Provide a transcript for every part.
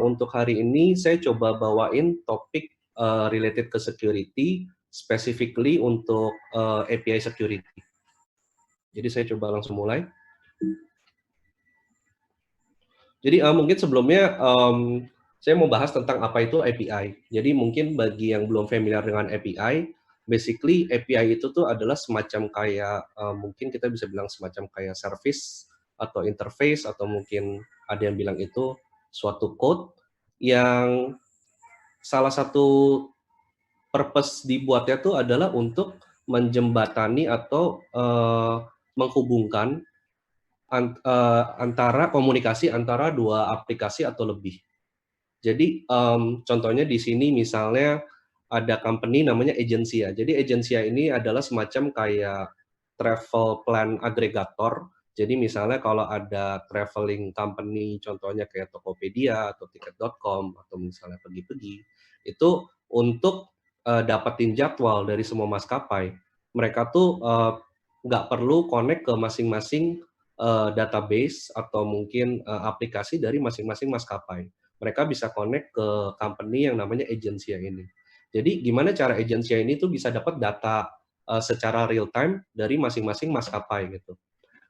untuk hari ini saya coba bawain topik related ke security, specifically untuk API security. Jadi saya coba langsung mulai. Jadi mungkin sebelumnya saya mau bahas tentang apa itu API. Jadi mungkin bagi yang belum familiar dengan API, basically API itu tuh adalah semacam kayak mungkin kita bisa bilang semacam kayak service atau interface atau mungkin ada yang bilang itu suatu code yang salah satu purpose dibuatnya tuh adalah untuk menjembatani atau menghubungkan antara komunikasi antara dua aplikasi atau lebih. Jadi contohnya di sini misalnya ada company namanya Egencia. Jadi Egencia ini adalah semacam kayak travel plan aggregator. Jadi misalnya kalau ada traveling company, contohnya kayak Tokopedia atau Tiket.com atau misalnya pergi-pergi, itu untuk dapetin jadwal dari semua maskapai, mereka tuh nggak perlu connect ke masing-masing database atau mungkin aplikasi dari masing-masing maskapai. Mereka bisa connect ke company yang namanya Egencia ini. Jadi gimana cara Egencia ini tuh bisa dapat data secara real time dari masing-masing maskapai gitu.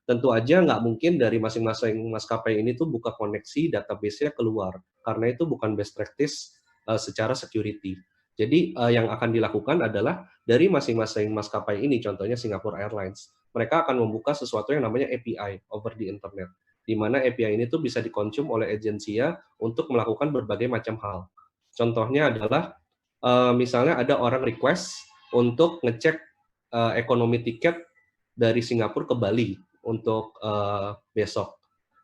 Tentu aja nggak mungkin dari masing-masing maskapai ini tuh buka koneksi database-nya keluar, karena itu bukan best practice secara security. Jadi yang akan dilakukan adalah dari masing-masing maskapai ini, contohnya Singapore Airlines, mereka akan membuka sesuatu yang namanya API over the internet, di mana API ini tuh bisa dikonsum oleh Egencia untuk melakukan berbagai macam hal. Contohnya adalah misalnya ada orang request untuk ngecek ekonomi tiket dari Singapura ke Bali untuk besok.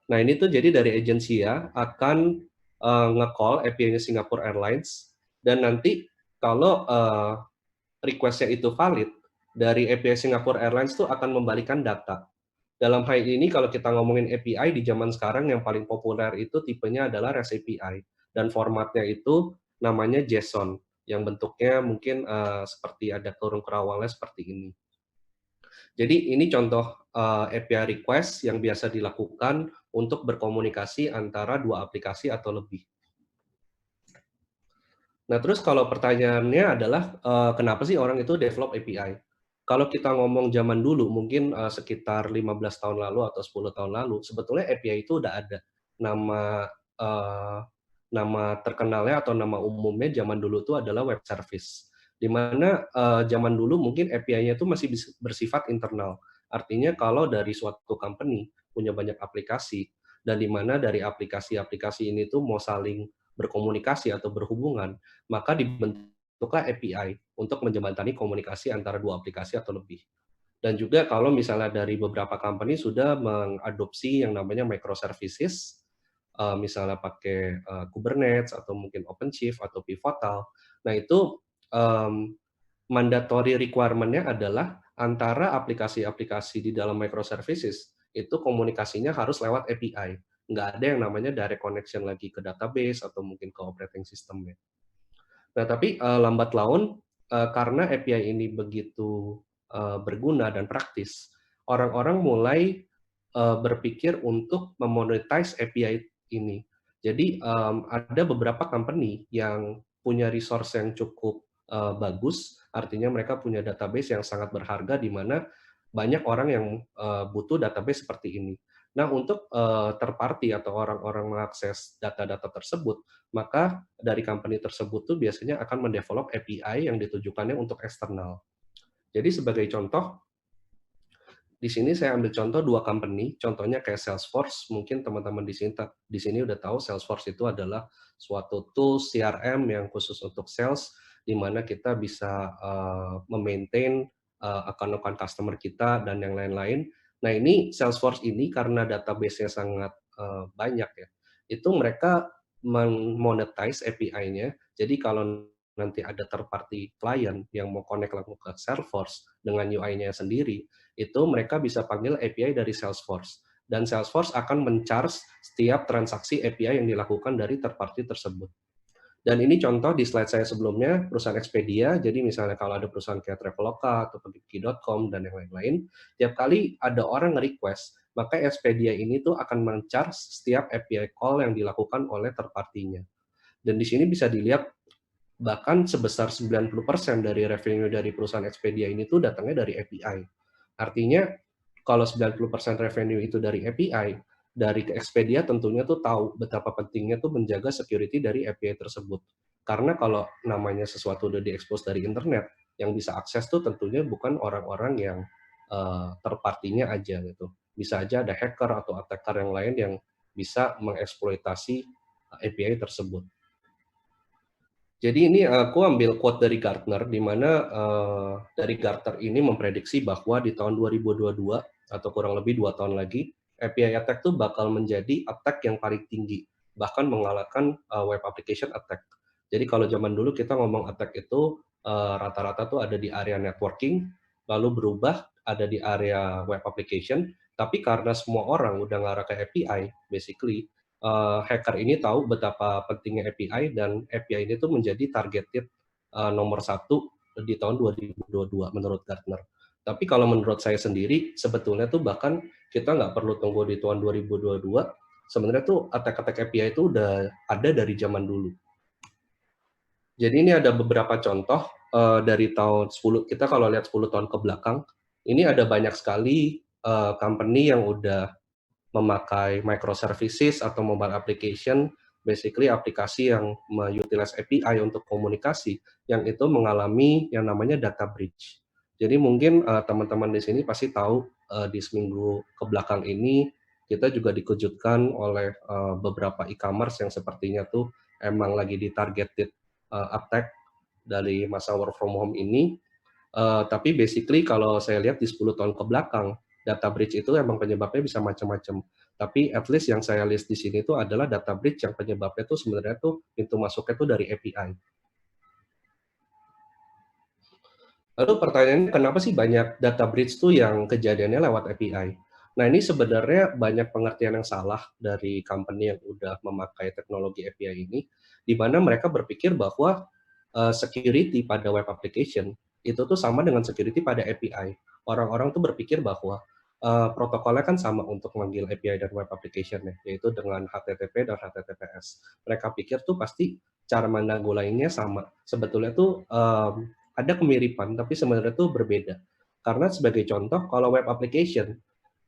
Nah ini tuh jadi dari Egencia akan nge-call API-nya Singapore Airlines dan nanti kalau request-nya itu valid, dari API Singapore Airlines tuh akan membalikan data. Dalam hal ini kalau kita ngomongin API di zaman sekarang yang paling populer itu tipenya adalah REST API dan formatnya itu namanya JSON yang bentuknya mungkin seperti ada kurung kerawalnya seperti ini. Jadi ini contoh API request yang biasa dilakukan untuk berkomunikasi antara dua aplikasi atau lebih. Nah, terus kalau pertanyaannya adalah kenapa sih orang itu develop API? Kalau kita ngomong zaman dulu, mungkin sekitar 15 tahun lalu atau 10 tahun lalu, sebetulnya API itu udah ada. Nama nama terkenalnya atau nama umumnya zaman dulu itu adalah web service. Di mana zaman dulu mungkin API-nya itu masih bersifat internal. Artinya kalau dari suatu company punya banyak aplikasi, dan di mana dari aplikasi-aplikasi ini tuh mau saling berkomunikasi atau berhubungan, maka dibentuklah API untuk menjembatani komunikasi antara dua aplikasi atau lebih. Dan juga kalau misalnya dari beberapa company sudah mengadopsi yang namanya microservices, misalnya pakai Kubernetes atau mungkin OpenShift atau Pivotal. Nah itu mandatory requirement-nya adalah antara aplikasi-aplikasi di dalam microservices itu komunikasinya harus lewat API. Nggak ada yang namanya direct connection lagi ke database atau mungkin ke operating system-nya. Nah, tapi lambat laun karena API ini begitu berguna dan praktis, orang-orang mulai berpikir untuk memonetize API ini. Jadi ada beberapa company yang punya resource yang cukup bagus, artinya mereka punya database yang sangat berharga di mana banyak orang yang butuh database seperti ini. Nah, untuk third party atau orang-orang mengakses data-data tersebut, maka dari company tersebut tuh biasanya akan mendevelop API yang ditujukannya untuk eksternal. Jadi sebagai contoh, di sini saya ambil contoh dua company, contohnya kayak Salesforce. Mungkin teman-teman di sini udah tahu Salesforce itu adalah suatu tools CRM yang khusus untuk sales, di mana kita bisa memaintain account-account customer kita dan yang lain-lain. Nah ini Salesforce ini karena database-nya sangat banyak ya, itu mereka monetize API-nya. Jadi kalau nanti ada third party client yang mau connect langsung ke Salesforce dengan UI-nya sendiri, itu mereka bisa panggil API dari Salesforce. Dan Salesforce akan men-charge setiap transaksi API yang dilakukan dari third party tersebut. Dan ini contoh di slide saya sebelumnya, perusahaan Expedia, jadi misalnya kalau ada perusahaan kayak Traveloka atau Pergi.com dan yang lain-lain, tiap kali ada orang nge-request, maka Expedia ini tuh akan men-charge setiap API call yang dilakukan oleh third party-nya. Dan di sini bisa dilihat bahkan sebesar 90% dari revenue dari perusahaan Expedia ini tuh datangnya dari API. Artinya kalau 90% revenue itu dari API, dari Expedia tentunya tuh tahu betapa pentingnya tuh menjaga security dari API tersebut. Karena kalau namanya sesuatu udah diekspos dari internet, yang bisa akses tuh tentunya bukan orang-orang yang terpartinya aja gitu. Bisa aja ada hacker atau attacker yang lain yang bisa mengeksploitasi API tersebut. Jadi ini aku ambil quote dari Gartner, di mana dari Gartner ini memprediksi bahwa di tahun 2022 atau kurang lebih 2 tahun lagi, API attack tuh bakal menjadi attack yang paling tinggi, bahkan mengalahkan web application attack. Jadi kalau zaman dulu kita ngomong attack itu rata-rata tuh ada di area networking, lalu berubah ada di area web application, tapi karena semua orang udah ngarah ke API, basically hacker ini tahu betapa pentingnya API dan API ini tuh menjadi targeted nomor satu di tahun 2022 menurut Gartner. Tapi kalau menurut saya sendiri, sebetulnya tuh bahkan kita nggak perlu tunggu di tahun 2022, sebenarnya tuh attack-attack API itu udah ada dari zaman dulu. Jadi ini ada beberapa contoh dari tahun 10, kita kalau lihat 10 tahun ke belakang, ini ada banyak sekali company yang udah memakai microservices atau mobile application, basically aplikasi yang mengutilize API untuk komunikasi, yang itu mengalami yang namanya data breach. Jadi mungkin teman-teman di sini pasti tahu di seminggu ke belakang ini kita juga dikejutkan oleh beberapa e-commerce yang sepertinya tuh emang lagi ditargeted attack dari masa work from home ini. Tapi basically kalau saya lihat di 10 tahun ke belakang, data breach itu emang penyebabnya bisa macam-macam. Tapi at least yang saya list di sini itu adalah data breach yang penyebabnya tuh sebenarnya tuh pintu masuknya tuh dari API. Lalu pertanyaannya kenapa sih banyak data breach tuh yang kejadiannya lewat API? Nah ini sebenarnya banyak pengertian yang salah dari company yang udah memakai teknologi API ini, di mana mereka berpikir bahwa security pada web application itu tuh sama dengan security pada API. Orang-orang tuh berpikir bahwa protokolnya kan sama untuk manggil API dan web application ya, yaitu dengan HTTP dan HTTPS. Mereka pikir tuh pasti cara menanggulanginya sama. Sebetulnya tuh ada kemiripan, tapi sebenarnya tuh berbeda. Karena sebagai contoh, kalau web application,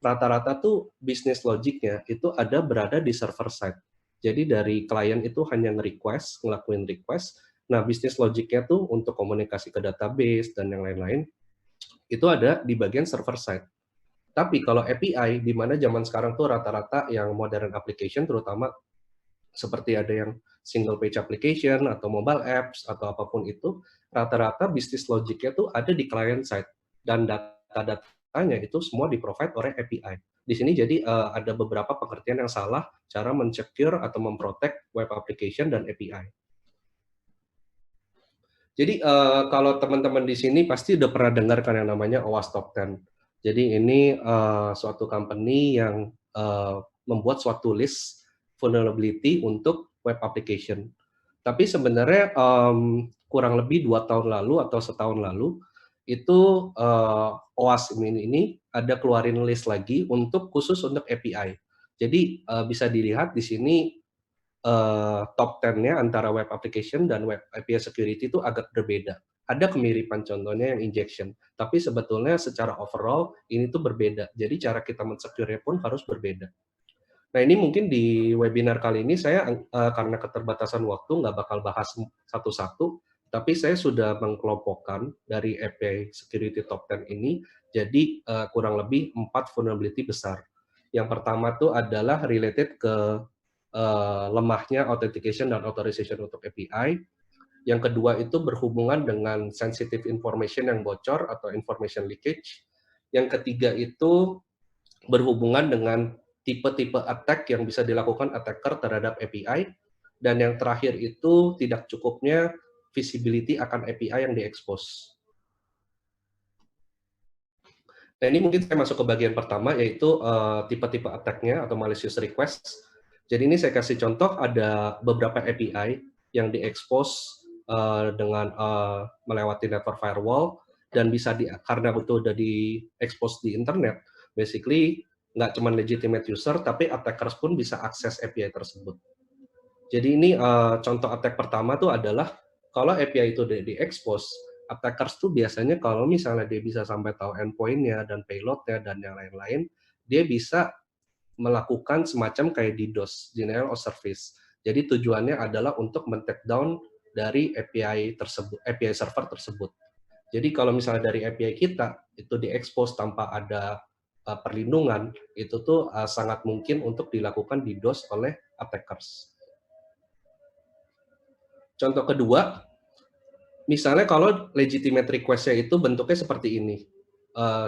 rata-rata tuh bisnis logiknya itu ada berada di server side. Jadi dari klien itu hanya nge-request, ngelakuin request. Nah, bisnis logiknya tuh untuk komunikasi ke database dan yang lain-lain, itu ada di bagian server side. Tapi kalau API, di mana zaman sekarang tuh rata-rata yang modern application, terutama seperti ada yang single page application atau mobile apps atau apapun itu, rata-rata bisnis logiknya tuh ada di client side dan data-datanya itu semua di-provide oleh API. Di sini jadi ada beberapa pengertian yang salah cara mencekure atau memprotect web application dan API. Jadi kalau teman-teman di sini pasti udah pernah dengar kan yang namanya OWASP Top 10. Jadi ini suatu company yang membuat suatu list vulnerability untuk web application. Tapi sebenarnya kurang lebih 2 tahun lalu atau setahun lalu itu OWASP ini ada keluarin list lagi untuk khusus untuk API. Jadi bisa dilihat di sini top 10-nya antara web application dan web API security itu agak berbeda. Ada kemiripan contohnya yang injection, tapi sebetulnya secara overall ini tuh berbeda. Jadi cara kita men-secure pun harus berbeda. Nah ini mungkin di webinar kali ini saya karena keterbatasan waktu nggak bakal bahas satu-satu, tapi saya sudah mengkelompokkan dari API Security Top 10 ini jadi kurang lebih 4 vulnerability besar. Yang pertama tuh adalah related ke lemahnya authentication dan authorization untuk API. Yang kedua itu berhubungan dengan sensitive information yang bocor atau information leakage. Yang ketiga itu berhubungan dengan tipe-tipe attack yang bisa dilakukan attacker terhadap API. Dan yang terakhir itu tidak cukupnya visibility akan API yang diekspos. Nah ini mungkin saya masuk ke bagian pertama yaitu tipe-tipe attack-nya atau malicious request. Jadi ini saya kasih contoh ada beberapa API yang diekspos dengan melewati network firewall dan bisa karena itu udah diekspos di internet, basically nggak cuma legitimate user, tapi attackers pun bisa akses API tersebut. Jadi ini contoh attack pertama tuh adalah kalau API itu di-expose, attackers tuh biasanya kalau misalnya dia bisa sampai tahu endpoint-nya dan payload-nya dan yang lain-lain, dia bisa melakukan semacam kayak DDoS, denial of service. Jadi tujuannya adalah untuk men-take down dari API tersebut, API server tersebut. Jadi kalau misalnya dari API kita itu diekspos tanpa ada perlindungan, itu tuh sangat mungkin untuk dilakukan DDoS oleh attackers. Contoh kedua, misalnya kalau legitimate request-nya itu bentuknya seperti ini.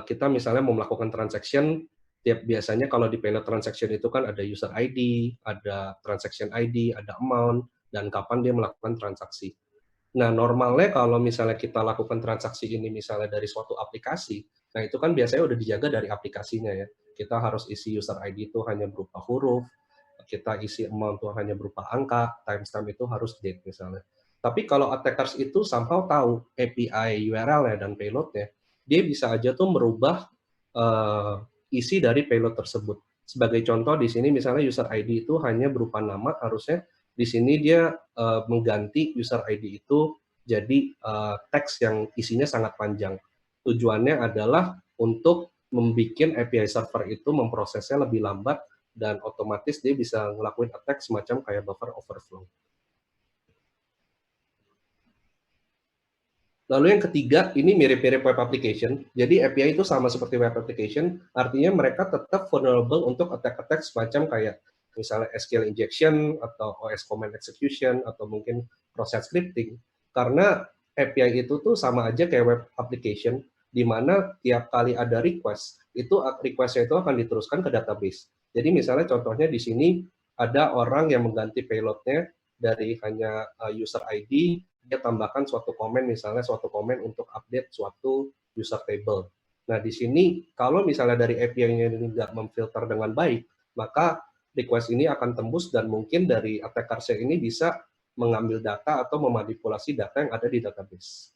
Kita misalnya mau melakukan transaction, biasanya kalau di payload transaction itu kan ada user ID, ada transaction ID, ada amount, dan kapan dia melakukan transaksi. Nah, normalnya kalau misalnya kita lakukan transaksi ini misalnya dari suatu aplikasi, nah itu kan biasanya udah dijaga dari aplikasinya ya. Kita harus isi user ID itu hanya berupa huruf, kita isi amount itu hanya berupa angka, timestamp itu harus date misalnya. Tapi kalau attackers itu somehow tahu API URL-nya dan payload-nya, dia bisa aja tuh merubah isi dari payload tersebut. Sebagai contoh di sini misalnya user ID itu hanya berupa nama, harusnya di sini dia mengganti user ID itu jadi teks yang isinya sangat panjang. Tujuannya adalah untuk membuat API server itu memprosesnya lebih lambat dan otomatis dia bisa ngelakuin attack semacam kayak buffer overflow. Lalu yang ketiga, ini mirip-mirip web application. Jadi API itu sama seperti web application, artinya mereka tetap vulnerable untuk attack-attack semacam kayak misalnya SQL injection, atau OS command execution, atau mungkin cross-site scripting. Karena API itu tuh sama aja kayak web application, di mana tiap kali ada request, itu request-nya itu akan diteruskan ke database. Jadi misalnya contohnya di sini ada orang yang mengganti payload-nya dari hanya user ID, dia tambahkan suatu komen, misalnya suatu komen untuk update suatu user table. Nah, di sini kalau misalnya dari API-nya ini nggak memfilter dengan baik, maka request ini akan tembus dan mungkin dari attacker ini bisa mengambil data atau memanipulasi data yang ada di database.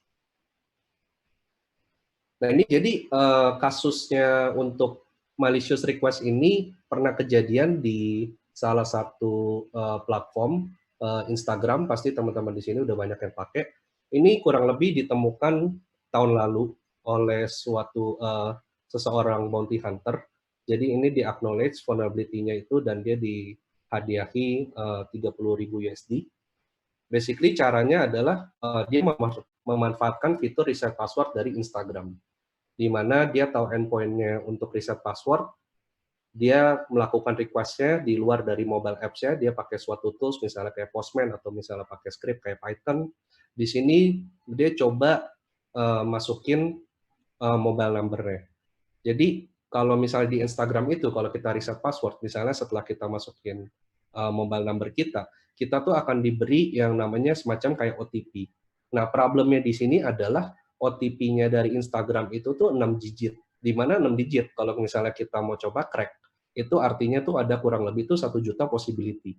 Nah, ini jadi kasusnya untuk malicious request ini pernah kejadian di salah satu platform Instagram, pasti teman-teman di sini udah banyak yang pakai. Ini kurang lebih ditemukan tahun lalu oleh seseorang bounty hunter. Jadi ini di-acknowledge vulnerability-nya itu dan dia dihadiahi 30.000 USD. Basically caranya adalah dia memanfaatkan fitur reset password dari Instagram, di mana dia tahu endpoint-nya untuk reset password, dia melakukan request-nya di luar dari mobile apps-nya, dia pakai suatu tools misalnya kayak Postman atau misalnya pakai script kayak Python. Di sini dia coba masukin mobile number-nya. Jadi kalau misalnya di Instagram itu, kalau kita reset password, misalnya setelah kita masukin mobile number kita, kita tuh akan diberi yang namanya semacam kayak OTP. Nah, problemnya di sini adalah OTP-nya dari Instagram itu tuh 6 digit. Di mana 6 digit, kalau misalnya kita mau coba crack, itu artinya tuh ada kurang lebih tuh 1 juta possibility.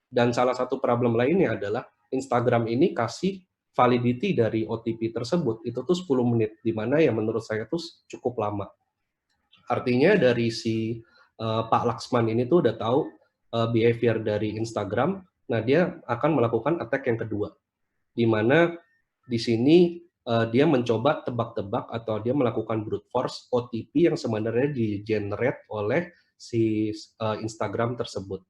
Dan salah satu problem lainnya adalah Instagram ini kasih validity dari OTP tersebut itu tuh 10 menit, di mana yang menurut saya tuh cukup lama. Artinya dari si Pak Laksman ini tuh udah tahu behavior dari Instagram, nah dia akan melakukan attack yang kedua, di mana di sini dia mencoba tebak-tebak atau dia melakukan brute force OTP yang sebenarnya di-generate oleh si Instagram tersebut.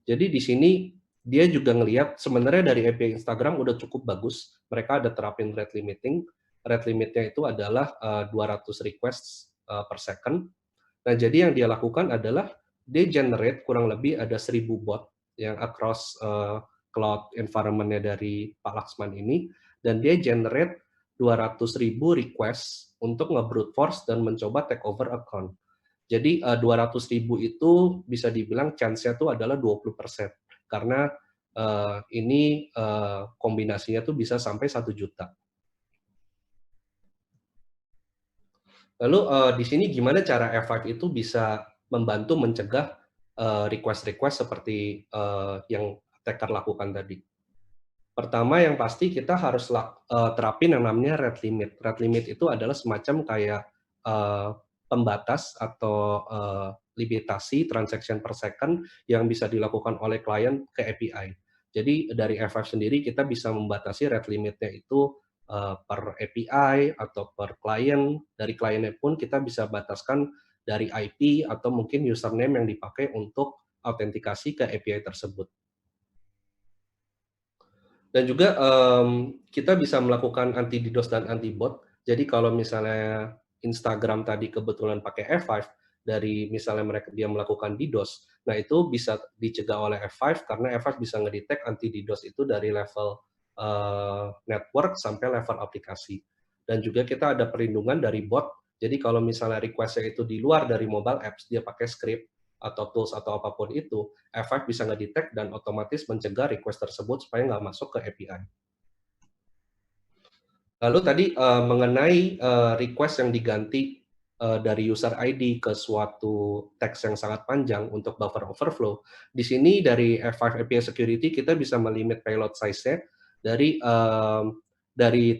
Jadi di sini dia juga ngelihat sebenarnya dari API Instagram udah cukup bagus, mereka ada terapin rate limiting, rate limitnya itu adalah 200 requests per second. Nah, jadi yang dia lakukan adalah dia generate kurang lebih ada 1.000 bot yang across cloud environment-nya dari Pak Laksman ini, dan dia generate 200.000 request untuk nge-brute force dan mencoba take over account. Jadi 200.000 itu bisa dibilang chance-nya itu adalah 20%, karena ini kombinasinya tuh bisa sampai 1 juta. Lalu di sini gimana cara F5 itu bisa membantu mencegah request-request seperti yang attacker lakukan tadi? Pertama yang pasti kita harus terapin yang namanya rate limit. Rate limit itu adalah semacam kayak pembatas atau limitasi transaction per second yang bisa dilakukan oleh klien ke API. Jadi dari F5 sendiri kita bisa membatasi rate limitnya itu per API atau per klien. Dari kliennya pun kita bisa bataskan dari IP atau mungkin username yang dipakai untuk autentikasi ke API tersebut. Dan juga kita bisa melakukan anti DDoS dan anti bot. Jadi kalau misalnya Instagram tadi kebetulan pakai F5, dari misalnya dia melakukan DDoS, nah itu bisa dicegah oleh F5 karena F5 bisa ngedetect anti DDoS itu dari level network sampai level aplikasi. Dan juga kita ada perlindungan dari bot. Jadi kalau misalnya request-nya itu di luar dari mobile apps, dia pakai script atau tools atau apapun itu, F5 bisa ngedetect dan otomatis mencegah request tersebut supaya nggak masuk ke API. Lalu tadi mengenai request yang diganti dari user ID ke suatu teks yang sangat panjang untuk buffer overflow, di sini dari F5 API Security kita bisa melimit payload size-nya dari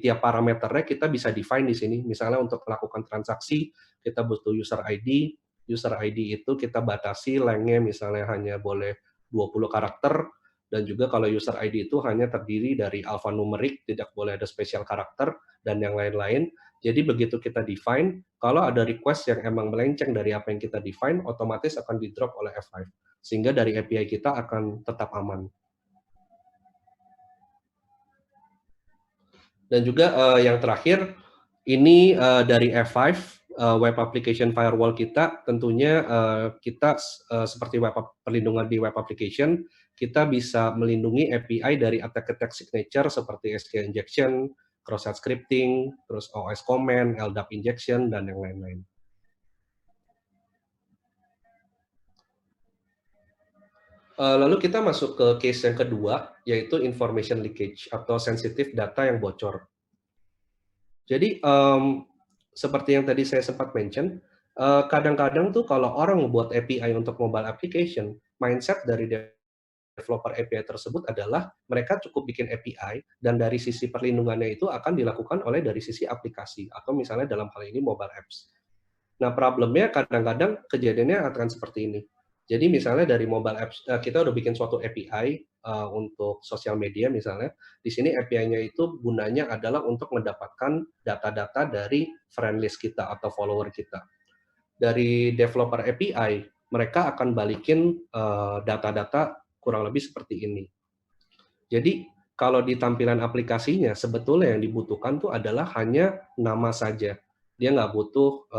tiap parameternya kita bisa define di sini. Misalnya untuk melakukan transaksi kita butuh user ID. User ID itu kita batasi lengthnya misalnya hanya boleh 20 karakter, dan juga kalau user ID itu hanya terdiri dari alfanumerik, tidak boleh ada spesial karakter, dan yang lain-lain. Jadi begitu kita define, kalau ada request yang emang melenceng dari apa yang kita define, otomatis akan di-drop oleh F5. Sehingga dari API kita akan tetap aman. Dan juga yang terakhir, ini dari F5, Web Application Firewall kita, tentunya kita seperti perlindungan di Web Application, kita bisa melindungi API dari attack-attack signature seperti SQL injection, cross-site scripting, terus OS command, LDAP injection, dan yang lain-lain. Lalu kita masuk ke case yang kedua, yaitu information leakage atau sensitive data yang bocor. Jadi seperti yang tadi saya sempat mention, kadang-kadang tuh kalau orang membuat API untuk mobile application, mindset dari developer API tersebut adalah mereka cukup bikin API dan dari sisi perlindungannya itu akan dilakukan oleh dari sisi aplikasi atau misalnya dalam hal ini mobile apps. Nah, problemnya kadang-kadang kejadiannya akan seperti ini. Jadi misalnya dari mobile apps, kita udah bikin suatu API untuk sosial media misalnya, di sini API-nya itu gunanya adalah untuk mendapatkan data-data dari friend list kita atau follower kita. Dari developer API, mereka akan balikin data-data kurang lebih seperti ini. Jadi kalau di tampilan aplikasinya, sebetulnya yang dibutuhkan tuh adalah hanya nama saja. Dia nggak butuh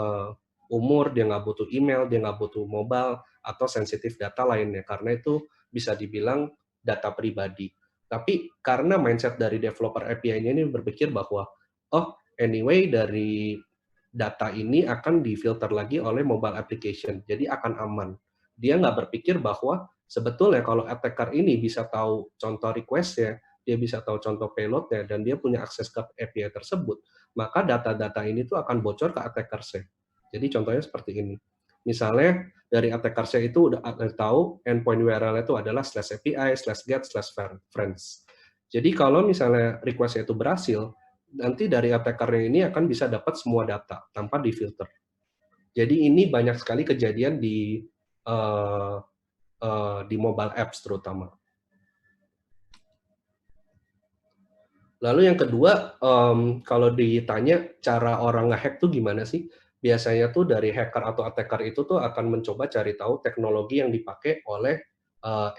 umur, dia nggak butuh email, dia nggak butuh mobile, atau sensitif data lainnya, karena itu bisa dibilang data pribadi. Tapi karena mindset dari developer API-nya ini berpikir bahwa, oh anyway dari data ini akan difilter lagi oleh mobile application, jadi akan aman. Dia nggak berpikir bahwa sebetulnya kalau attacker ini bisa tahu contoh request-nya, dia bisa tahu contoh payload-nya, dan dia punya akses ke API tersebut, maka data-data ini tuh akan bocor ke attacker-nya. Jadi contohnya seperti ini. Misalnya dari attacker-nya itu udah tahu endpoint URL itu adalah /API/get/friends. Jadi kalau misalnya request-nya itu berhasil, nanti dari attacker-nya ini akan bisa dapat semua data tanpa difilter. Jadi ini banyak sekali kejadian di mobile apps terutama. Lalu yang kedua, kalau ditanya cara orang ngehack tuh gimana sih? Biasanya tuh dari hacker atau attacker itu tuh akan mencoba cari tahu teknologi yang dipakai oleh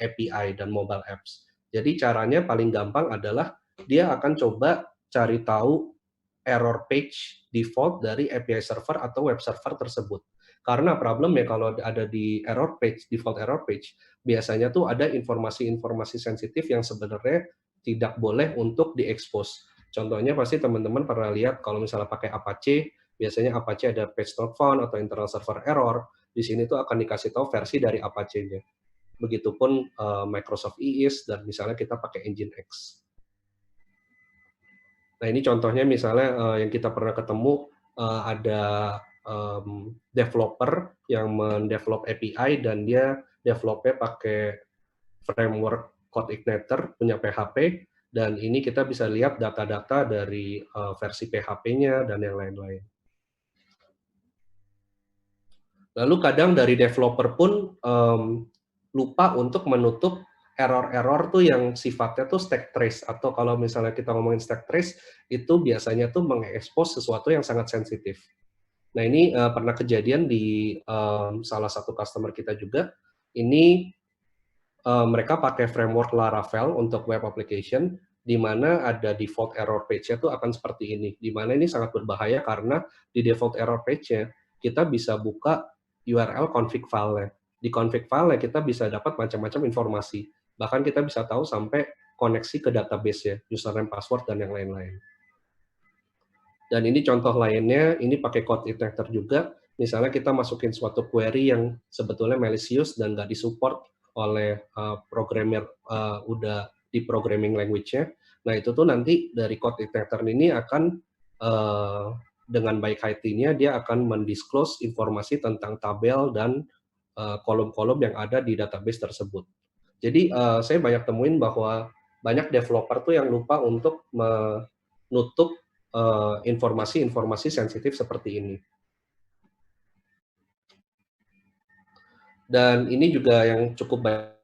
API dan mobile apps. Jadi caranya paling gampang adalah dia akan coba cari tahu error page default dari API server atau web server tersebut. Karena problemnya kalau ada di error page, default error page, biasanya tuh ada informasi-informasi sensitif yang sebenarnya tidak boleh untuk diekspos. Contohnya pasti teman-teman pernah lihat kalau misalnya pakai Apache, biasanya Apache ada page not found atau internal server error, di sini tuh akan dikasih tahu versi dari Apache-nya. Begitupun Microsoft EASE dan misalnya kita pakai Nginx. Nah ini contohnya misalnya yang kita pernah ketemu ada developer yang mendevelop API dan dia developnya pakai framework Code Igniter punya PHP, dan ini kita bisa lihat data-data dari versi PHP-nya dan yang lain-lain. Lalu kadang dari developer pun lupa untuk menutup error-error tuh yang sifatnya tuh stack trace, atau kalau misalnya kita ngomongin stack trace, itu biasanya tuh mengekspos sesuatu yang sangat sensitif. Nah ini pernah kejadian di salah satu customer kita juga, ini mereka pakai framework Laravel untuk web application, di mana ada default error page-nya tuh akan seperti ini. Di mana ini sangat berbahaya karena di default error page-nya kita bisa buka URL config file-nya. Di config file-nya kita bisa dapat macam-macam informasi. Bahkan kita bisa tahu sampai koneksi ke database-nya, username, password, dan yang lain-lain. Dan ini contoh lainnya, ini pakai code detector juga. Misalnya kita masukin suatu query yang sebetulnya malicious dan nggak disupport oleh programmer udah di programming language-nya. Nah itu tuh nanti dari code detector ini akan dengan baik hati-nya dia akan mendisclose informasi tentang tabel dan kolom-kolom yang ada di database tersebut. Jadi saya banyak temuin bahwa banyak developer tuh yang lupa untuk menutup informasi-informasi sensitif seperti ini. Dan ini juga yang cukup banyak.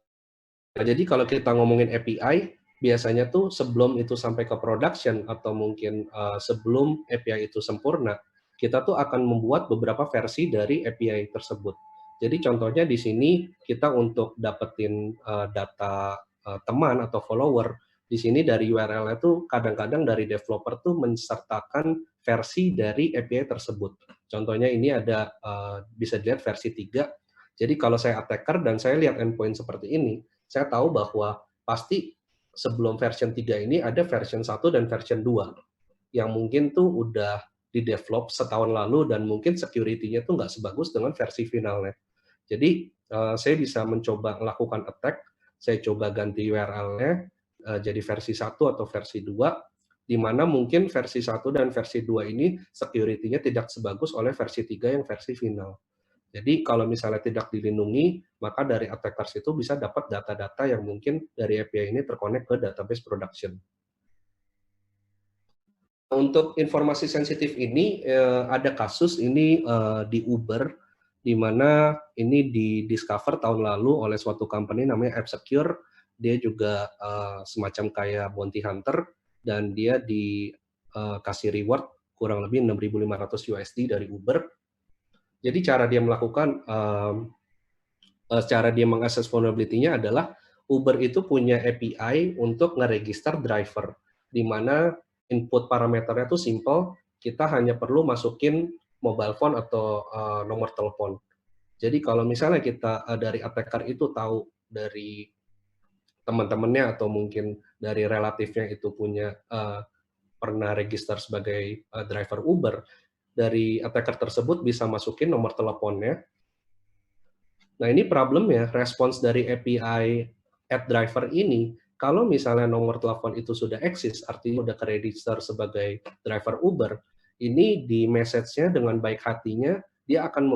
Jadi kalau kita ngomongin API, biasanya tuh sebelum itu sampai ke production atau mungkin sebelum API itu sempurna, kita tuh akan membuat beberapa versi dari API tersebut. Jadi contohnya di sini kita untuk dapetin data teman atau follower, di sini dari URL itu kadang-kadang dari developer tuh mensertakan versi dari API tersebut. Contohnya ini ada bisa dilihat versi 3. Jadi kalau saya attacker dan saya lihat endpoint seperti ini, saya tahu bahwa pasti sebelum version 3 ini ada version 1 dan version 2 yang mungkin tuh udah di-develop setahun lalu dan mungkin security-nya tuh nggak sebagus dengan versi finalnya. Jadi saya bisa mencoba melakukan attack, saya coba ganti URL-nya jadi versi 1 atau versi 2, di mana mungkin versi 1 dan versi 2 ini security-nya tidak sebagus oleh versi 3 yang versi final. Jadi kalau misalnya tidak dilindungi, maka dari attackers itu bisa dapat data-data yang mungkin dari API ini terkonek ke database production. Untuk informasi sensitif ini ada kasus ini di Uber, di mana ini di-discover tahun lalu oleh suatu company namanya AppSecure. Dia juga semacam kayak bounty hunter dan dia dikasih reward kurang lebih 6.500 USD dari Uber. Jadi cara dia melakukan cara dia mengakses vulnerability-nya adalah Uber itu punya API untuk ngeregister driver, di mana input parameternya itu simple, kita hanya perlu masukin mobile phone atau nomor telepon. Jadi kalau misalnya kita dari attacker itu tahu dari teman-temannya atau mungkin dari relatifnya itu punya pernah register sebagai driver Uber, dari attacker tersebut bisa masukin nomor teleponnya. Nah, ini problemnya, respons dari API add driver ini, kalau misalnya nomor telepon itu sudah eksis, artinya sudah keregister sebagai driver Uber, ini di message-nya dengan baik hatinya, dia akan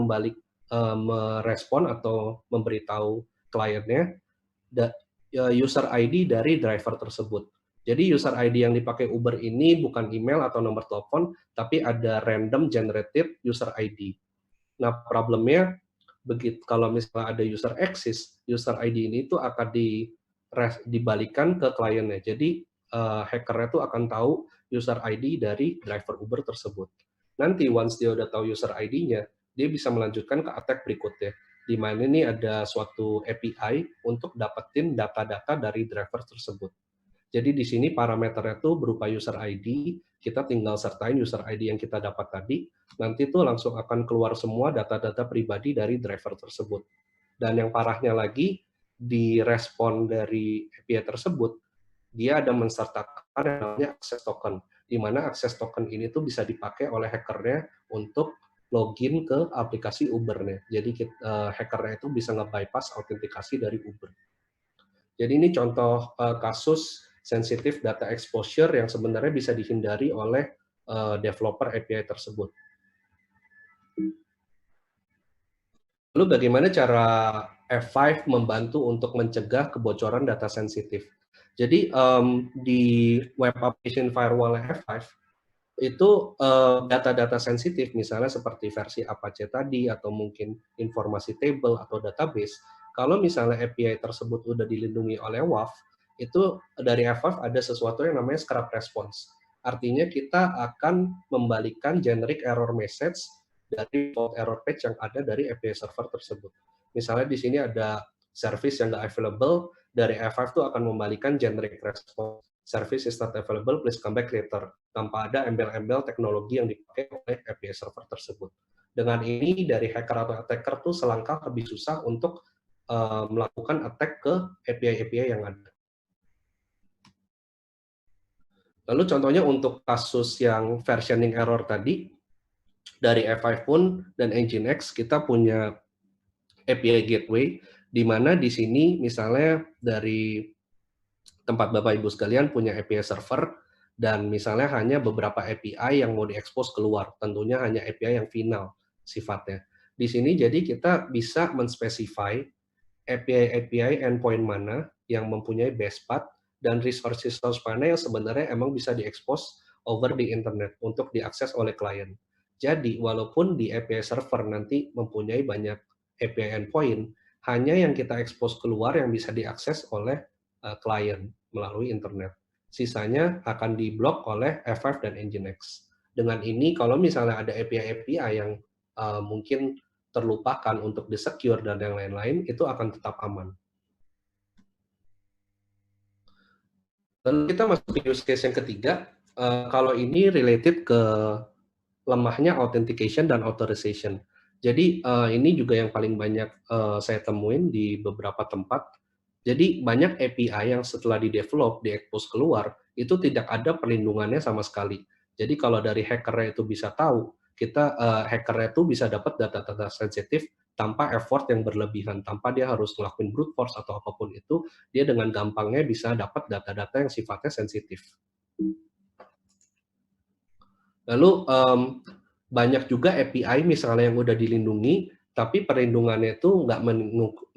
merespon atau memberitahu kliennya user ID dari driver tersebut. Jadi user ID yang dipakai Uber ini bukan email atau nomor telepon, tapi ada random generated user ID. Nah, problemnya begitu kalau misalnya ada user access, user ID ini itu akan dibalikan ke kliennya. Jadi hackernya itu akan tahu user ID dari driver Uber tersebut. Nanti once dia udah tahu user ID-nya, dia bisa melanjutkan ke attack berikutnya. Di mana ini ada suatu API untuk dapetin data-data dari driver tersebut. Jadi di sini parameternya itu berupa user ID, kita tinggal sertain user ID yang kita dapat tadi, nanti tuh langsung akan keluar semua data-data pribadi dari driver tersebut. Dan yang parahnya lagi, di respon dari API tersebut, dia ada mensertakan yang namanya access token, di mana access token ini tuh bisa dipakai oleh hackernya untuk login ke aplikasi Uber-nya. Jadi hackernya itu bisa nge-bypass autentikasi dari Uber. Jadi ini contoh kasus sensitif data exposure yang sebenarnya bisa dihindari oleh developer API tersebut. Lalu bagaimana cara F5 membantu untuk mencegah kebocoran data sensitif? Jadi di web application firewall F5 itu data-data sensitif, misalnya seperti versi Apache tadi, atau mungkin informasi table atau database, kalau misalnya API tersebut udah dilindungi oleh WAF, itu dari FWAF ada sesuatu yang namanya scrub response. Artinya kita akan membalikan generic error message dari fault error page yang ada dari API server tersebut. Misalnya di sini ada service yang nggak available, dari FWAF itu akan membalikan generic response. Service is not available, please come back later, tanpa ada embel-embel teknologi yang dipakai oleh API server tersebut. Dengan ini, dari hacker atau attacker tuh selangkah lebih susah untuk melakukan attack ke API-API yang ada. Lalu contohnya untuk kasus yang versioning error tadi, dari F5 pun dan Nginx kita punya API gateway, di mana di sini misalnya dari tempat Bapak Ibu sekalian punya API server, dan misalnya hanya beberapa API yang mau diekspos keluar, tentunya hanya API yang final sifatnya. Di sini jadi kita bisa menspesify API-API endpoint mana yang mempunyai best path dan resource mana yang sebenarnya emang bisa diekspos over di internet untuk diakses oleh klien. Jadi walaupun di API server nanti mempunyai banyak API endpoint, hanya yang kita ekspos keluar yang bisa diakses oleh klien melalui internet. Sisanya akan diblok oleh F5 dan Nginx. Dengan ini, kalau misalnya ada API-API yang mungkin terlupakan untuk di-secure dan yang lain-lain, itu akan tetap aman. Lalu kita masuk ke use case yang ketiga, kalau ini related ke lemahnya authentication dan authorization. Jadi ini juga yang paling banyak saya temuin di beberapa tempat. Jadi banyak API yang setelah di-develop, di-expose keluar, itu tidak ada perlindungannya sama sekali. Jadi kalau dari hackernya itu bisa tahu, kita hackernya itu bisa dapat data-data sensitif tanpa effort yang berlebihan, tanpa dia harus ngelakuin brute force atau apapun itu, dia dengan gampangnya bisa dapat data-data yang sifatnya sensitif. Lalu banyak juga API misalnya yang udah dilindungi, tapi perlindungannya itu nggak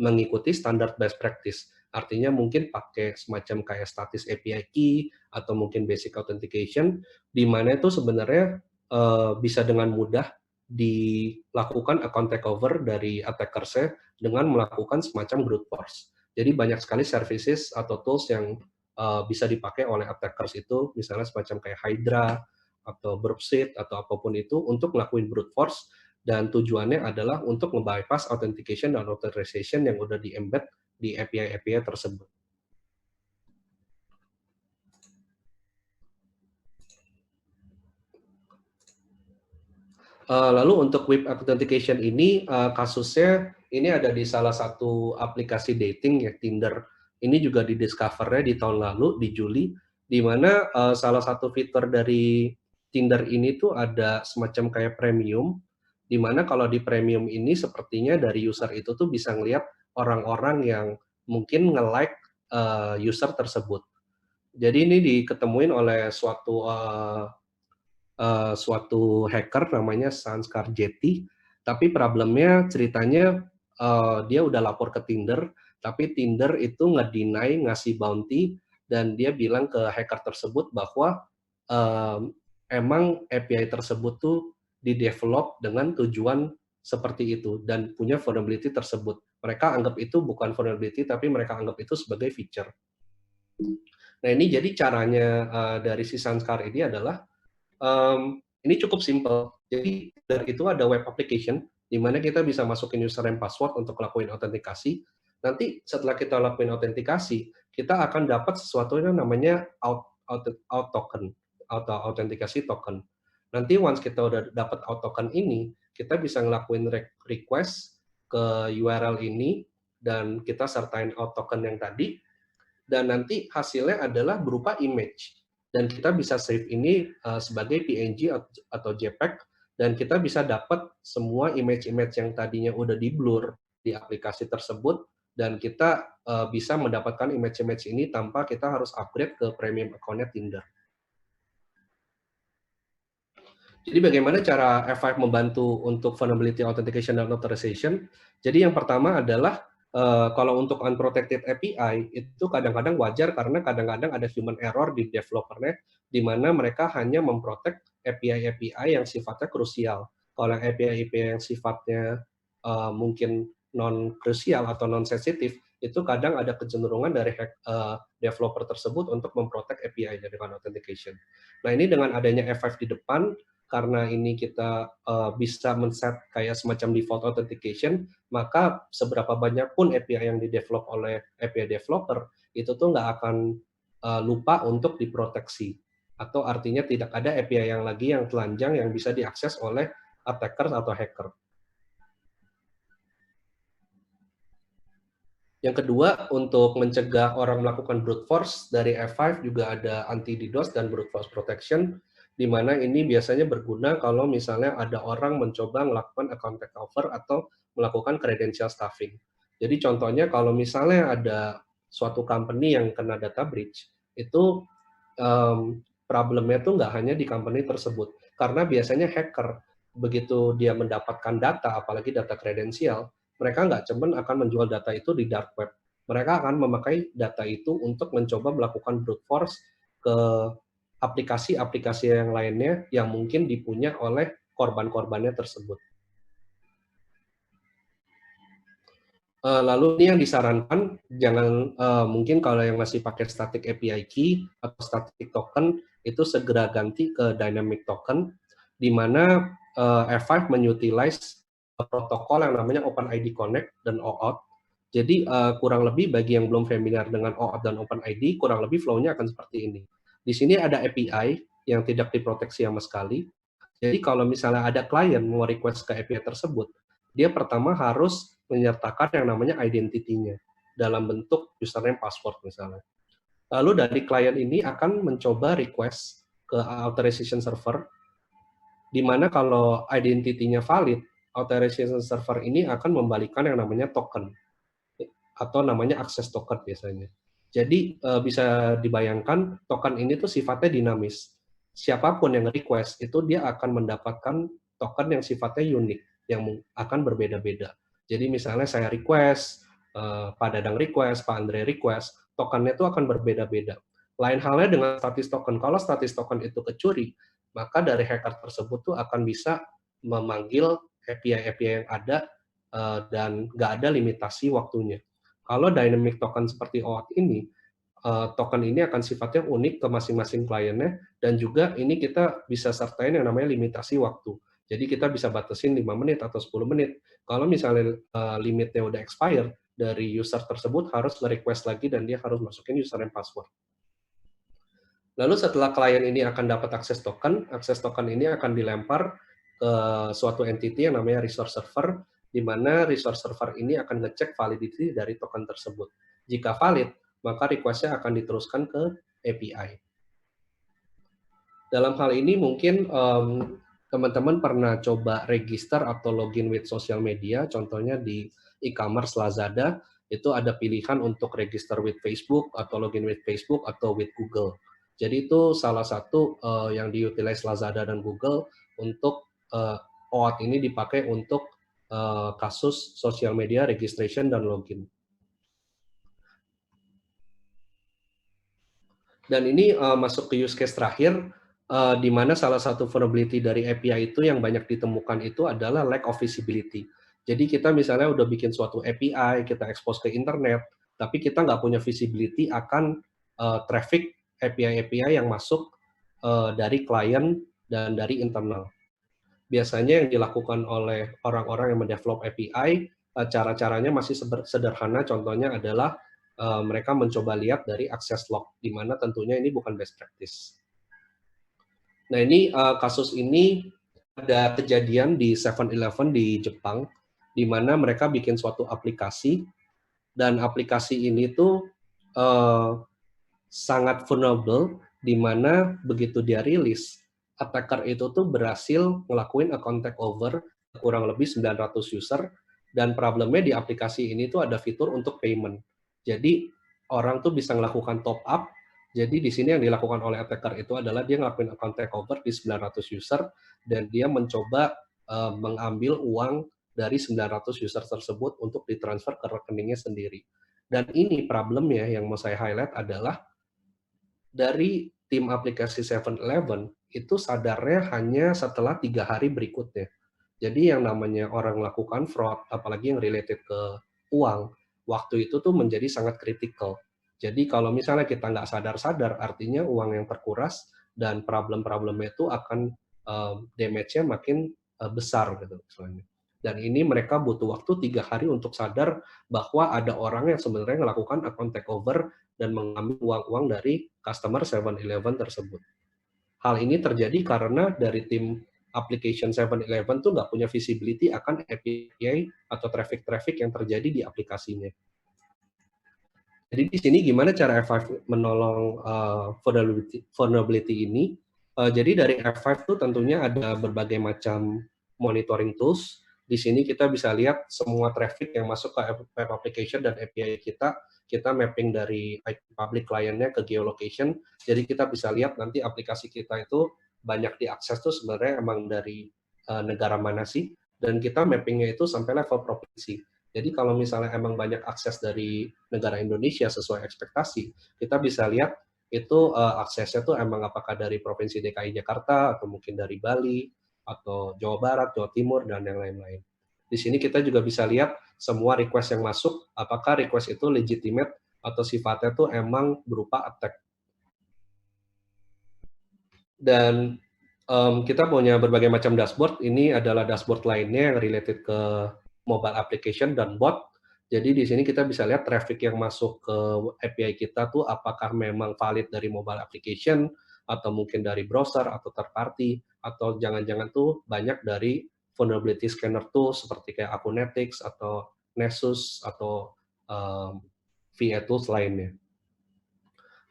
mengikuti standar best practice. Artinya mungkin pakai semacam kayak status API key atau mungkin basic authentication, di mana itu sebenarnya bisa dengan mudah dilakukan account takeover dari attackers-nya dengan melakukan semacam brute force. Jadi banyak sekali services atau tools yang bisa dipakai oleh attackers itu, misalnya semacam kayak Hydra, atau Burpseed atau apapun itu untuk ngelakuin brute force, dan tujuannya adalah untuk nge-bypass authentication dan authorization yang udah di-embed di API-API tersebut. Lalu untuk web authentication ini kasusnya ini ada di salah satu aplikasi dating ya, Tinder. Ini juga di discover-nya di tahun lalu di Juli, di mana salah satu fitur dari Tinder ini tuh ada semacam kayak premium, di mana kalau di premium ini sepertinya dari user itu tuh bisa ngelihat orang-orang yang mungkin nge-like user tersebut. Jadi ini diketemuin oleh suatu hacker namanya Sanskar Jetty, tapi problemnya ceritanya dia udah lapor ke Tinder, tapi Tinder itu nge-deny ngasih bounty, dan dia bilang ke hacker tersebut bahwa emang API tersebut tuh di-develop dengan tujuan seperti itu dan punya vulnerability tersebut. Mereka anggap itu bukan vulnerability, tapi mereka anggap itu sebagai feature. Nah ini jadi caranya dari si Sanskar ini adalah ini cukup simple. Jadi dari itu ada web application di mana kita bisa masukin username password untuk lakuin autentikasi. Nanti setelah kita lakuin autentikasi, kita akan dapat sesuatu yang namanya out token atau autentikasi token. Nanti once kita udah dapat out token ini, kita bisa ngelakuin request ke URL ini dan kita sertain out token yang tadi, dan nanti hasilnya adalah berupa image, dan kita bisa save ini sebagai PNG atau JPEG, dan kita bisa dapat semua image-image yang tadinya udah di blur di aplikasi tersebut, dan kita bisa mendapatkan image-image ini tanpa kita harus upgrade ke premium account-nya Tinder. Jadi bagaimana cara F5 membantu untuk vulnerability authentication dan authorization? Jadi yang pertama adalah kalau untuk unprotected API itu kadang-kadang wajar karena kadang-kadang ada human error di developernya, di mana mereka hanya memprotect API-API yang sifatnya krusial. Kalau yang API-API yang sifatnya mungkin non-krusial atau non-sensitif, itu kadang ada kecenderungan dari developer tersebut untuk memprotek API-nya dengan authentication. Nah, ini dengan adanya F5 di depan, karena ini kita bisa men-set kayak semacam default authentication, maka seberapa banyak pun API yang di-develop oleh API developer, itu tuh nggak akan lupa untuk diproteksi. Atau artinya tidak ada API yang lagi yang telanjang yang bisa diakses oleh attacker atau hacker. Yang kedua, untuk mencegah orang melakukan brute force, dari F5 juga ada anti-DDoS dan brute force protection, di mana ini biasanya berguna kalau misalnya ada orang mencoba melakukan account takeover atau melakukan credential stuffing. Jadi contohnya kalau misalnya ada suatu company yang kena data breach, itu problemnya tuh nggak hanya di company tersebut, karena biasanya hacker, begitu dia mendapatkan data, apalagi data kredensial, mereka nggak cemen akan menjual data itu di dark web. Mereka akan memakai data itu untuk mencoba melakukan brute force ke aplikasi-aplikasi yang lainnya yang mungkin dipunya oleh korban-korbannya tersebut. Lalu ini yang disarankan, jangan mungkin kalau yang masih pakai static API key atau static token, itu segera ganti ke dynamic token, di mana F5 menutilize protokol yang namanya OpenID Connect dan OAuth. Jadi kurang lebih bagi yang belum familiar dengan OAuth dan OpenID, kurang lebih flow-nya akan seperti ini. Di sini ada API yang tidak diproteksi sama sekali. Jadi kalau misalnya ada klien mau request ke API tersebut, dia pertama harus menyertakan yang namanya identity-nya dalam bentuk username password misalnya. Lalu dari klien ini akan mencoba request ke authorization server, di mana kalau identity-nya valid, authorization server ini akan membalikan yang namanya token atau namanya access token biasanya. Jadi bisa dibayangkan token ini tuh sifatnya dinamis. Siapapun yang request itu dia akan mendapatkan token yang sifatnya unik, yang akan berbeda-beda. Jadi misalnya saya request, Pak Dadang request, Pak Andre request, tokennya itu akan berbeda-beda. Lain halnya dengan status token. Kalau status token itu kecuri, maka dari hacker tersebut tuh akan bisa memanggil API-API yang ada dan nggak ada limitasi waktunya. Kalau dynamic token seperti OAuth ini, token ini akan sifatnya unik ke masing-masing kliennya, dan juga ini kita bisa sertain yang namanya limitasi waktu. Jadi kita bisa batasin 5 menit atau 10 menit. Kalau misalnya limitnya udah expire, dari user tersebut harus nge-request lagi dan dia harus masukin username password. Lalu setelah klien ini akan dapat akses token ini akan dilempar ke suatu entity yang namanya resource server, di mana resource server ini akan ngecek validity dari token tersebut. Jika valid, maka request-nya akan diteruskan ke API. Dalam hal ini mungkin teman-teman pernah coba register atau login with social media, contohnya di e-commerce Lazada, itu ada pilihan untuk register with Facebook atau login with Facebook atau with Google. Jadi itu salah satu yang diutilize Lazada dan Google untuk OAuth ini dipakai untuk kasus social media registration dan login. Dan ini masuk ke use case terakhir, di mana salah satu vulnerability dari API itu yang banyak ditemukan itu adalah lack of visibility. Jadi kita misalnya udah bikin suatu API, kita expose ke internet, tapi kita nggak punya visibility akan traffic API-API yang masuk dari klien dan dari internal. Biasanya yang dilakukan oleh orang-orang yang mendevelop API, cara-caranya masih sederhana, contohnya adalah mereka mencoba lihat dari access log, di mana tentunya ini bukan best practice. Nah ini kasus ini ada kejadian di 7-Eleven di Jepang, di mana mereka bikin suatu aplikasi, dan aplikasi ini tuh sangat vulnerable, di mana begitu dia rilis, attacker itu tuh berhasil ngelakuin account takeover kurang lebih 900 user, dan problemnya di aplikasi ini tuh ada fitur untuk payment. Jadi orang tuh bisa melakukan top up. Jadi di sini yang dilakukan oleh attacker itu adalah dia ngelakuin account takeover di 900 user, dan dia mencoba mengambil uang dari 900 user tersebut untuk ditransfer ke rekeningnya sendiri. Dan ini problemnya yang mau saya highlight adalah dari tim aplikasi 7-Eleven itu sadarnya hanya setelah 3 hari berikutnya. Jadi yang namanya orang melakukan fraud, apalagi yang related ke uang, waktu itu tuh menjadi sangat kritikal. Jadi kalau misalnya kita nggak sadar-sadar, artinya uang yang terkuras dan problem-problemnya itu akan damage-nya makin besar gitu misalnya. Dan ini mereka butuh waktu 3 hari untuk sadar bahwa ada orang yang sebenarnya melakukan account takeover dan mengambil uang-uang dari customer 7-Eleven tersebut. Hal ini terjadi karena dari tim application 7-Eleven tuh nggak punya visibility akan API atau traffic-traffic yang terjadi di aplikasinya. Jadi di sini gimana cara F5 menolong vulnerability ini? Jadi dari F5 tuh tentunya ada berbagai macam monitoring tools. Di sini kita bisa lihat semua traffic yang masuk ke web application dan API kita mapping dari IP public client-nya ke geolocation. Jadi kita bisa lihat nanti aplikasi kita itu banyak diakses tuh sebenarnya emang dari negara mana sih? Dan kita mappingnya itu sampai level provinsi. Jadi kalau misalnya emang banyak akses dari negara Indonesia sesuai ekspektasi, kita bisa lihat itu aksesnya tuh emang apakah dari Provinsi DKI Jakarta, atau mungkin dari Bali, atau Jawa Barat, Jawa Timur, dan yang lain-lain. Di sini kita juga bisa lihat semua request yang masuk, apakah request itu legitimate atau sifatnya tuh emang berupa attack. Dan kita punya berbagai macam dashboard. Ini adalah dashboard lainnya yang related ke mobile application dan bot. Jadi di sini kita bisa lihat traffic yang masuk ke API kita tuh apakah memang valid dari mobile application atau mungkin dari browser atau third party atau jangan-jangan tuh banyak dari vulnerability scanner tuh seperti kayak Akunetics atau Nessus atau um, VA tools lainnya.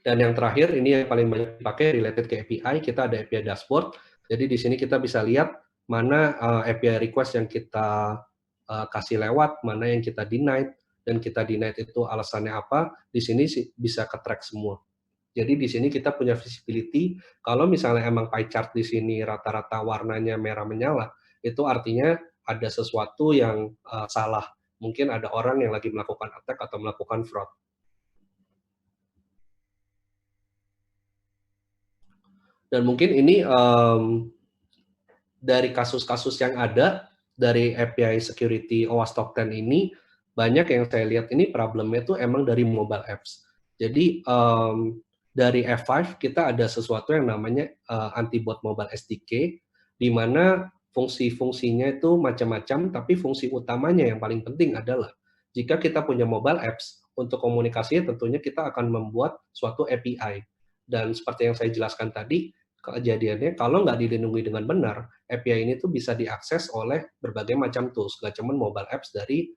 Dan yang terakhir, ini yang paling banyak dipakai related ke API, kita ada API dashboard. Jadi di sini kita bisa lihat mana API request yang kita kasih lewat, mana yang kita denied, dan kita denied itu alasannya apa, di sini bisa ke-track semua. Jadi di sini kita punya visibility, kalau misalnya emang pie chart di sini rata-rata warnanya merah menyala, itu artinya ada sesuatu yang salah. Mungkin ada orang yang lagi melakukan attack atau melakukan fraud. Dan mungkin ini dari kasus-kasus yang ada dari API Security OWASP Top 10 ini, banyak yang saya lihat ini problemnya tuh emang dari mobile apps. Jadi dari F5 kita ada sesuatu yang namanya anti-bot mobile SDK, di mana fungsi-fungsinya itu macam-macam, tapi fungsi utamanya yang paling penting adalah jika kita punya mobile apps, untuk komunikasinya tentunya kita akan membuat suatu API. Dan seperti yang saya jelaskan tadi, kejadiannya kalau nggak dilindungi dengan benar, API ini tuh bisa diakses oleh berbagai macam tools, nggak cuma mobile apps dari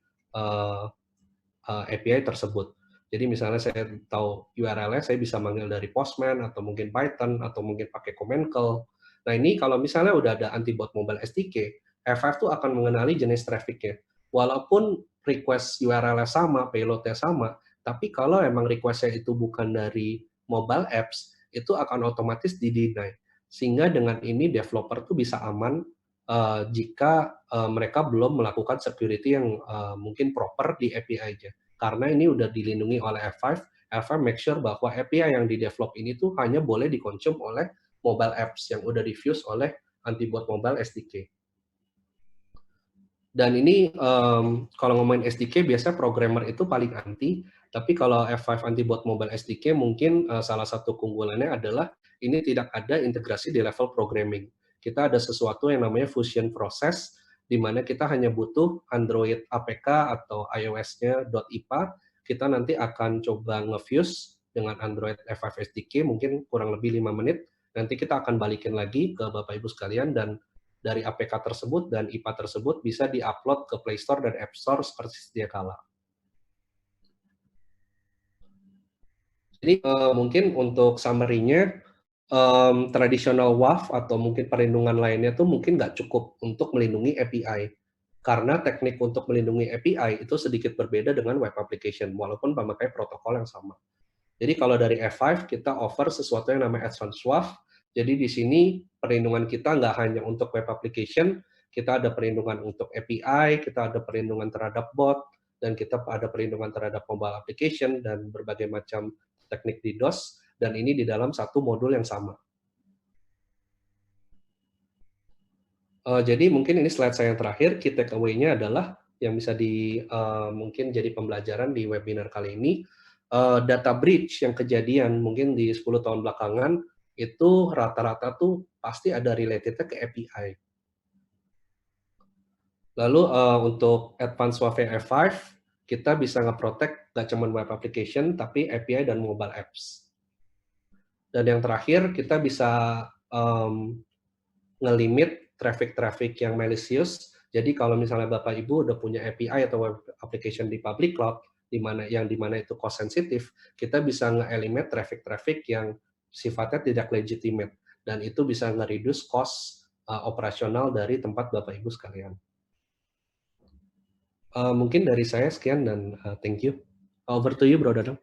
API tersebut. Jadi misalnya saya tahu URL-nya, saya bisa manggil dari Postman, atau mungkin Python, atau mungkin pakai command call. Nah ini kalau misalnya udah ada anti-bot mobile SDK, F5 tuh akan mengenali jenis traffic-nya. Walaupun request URL-nya sama, payload-nya sama, tapi kalau emang request-nya itu bukan dari mobile apps, itu akan otomatis di-deny. Sehingga dengan ini developer tuh bisa aman jika mereka belum melakukan security yang mungkin proper di API-nya. Karena ini udah dilindungi oleh F5, F5 make sure bahwa API yang di-develop ini tuh hanya boleh dikonsum oleh mobile apps yang udah diffuse oleh anti-bot mobile SDK. Dan ini kalau ngomongin SDK, biasanya programmer itu paling anti, tapi kalau F5 anti-bot mobile SDK mungkin salah satu keunggulannya adalah ini tidak ada integrasi di level programming. Kita ada sesuatu yang namanya fusion process, di mana kita hanya butuh Android APK atau iOS-nya .IPA, kita nanti akan coba nge-fuse dengan Android F5 SDK, mungkin kurang lebih 5 menit, nanti kita akan balikin lagi ke Bapak Ibu sekalian, dan dari APK tersebut dan IPA tersebut bisa di-upload ke Play Store dan App Store seperti sedia kala. Jadi mungkin untuk summary-nya, tradisional WAF atau mungkin perlindungan lainnya tuh mungkin nggak cukup untuk melindungi API. Karena teknik untuk melindungi API itu sedikit berbeda dengan web application, walaupun memakai protokol yang sama. Jadi kalau dari F5 kita offer sesuatu yang namanya Advanced WAF. Jadi di sini perlindungan kita nggak hanya untuk web application, kita ada perlindungan untuk API, kita ada perlindungan terhadap bot, dan kita ada perlindungan terhadap mobile application dan berbagai macam teknik DDoS. dan ini di dalam satu modul yang sama. Jadi mungkin ini slide saya yang terakhir, key takeaway-nya adalah yang bisa mungkin jadi pembelajaran di webinar kali ini, data breach yang kejadian mungkin di 10 tahun belakangan, itu rata-rata tuh pasti ada related-nya ke API. Lalu, untuk Advanced WiFi F5, kita bisa nge-protect nggak cuma web application, tapi API dan mobile apps. Dan yang terakhir, kita bisa, ngelimit traffic-traffic yang malicious. Jadi kalau misalnya Bapak Ibu udah punya API atau web application di public cloud, di mana itu cost sensitif, kita bisa nge-eliminate traffic-traffic yang sifatnya tidak legitimate, dan itu bisa nge-reduce cost operasional dari tempat Bapak Ibu sekalian. Mungkin dari saya sekian dan thank you. Over to you, Bro Dadang.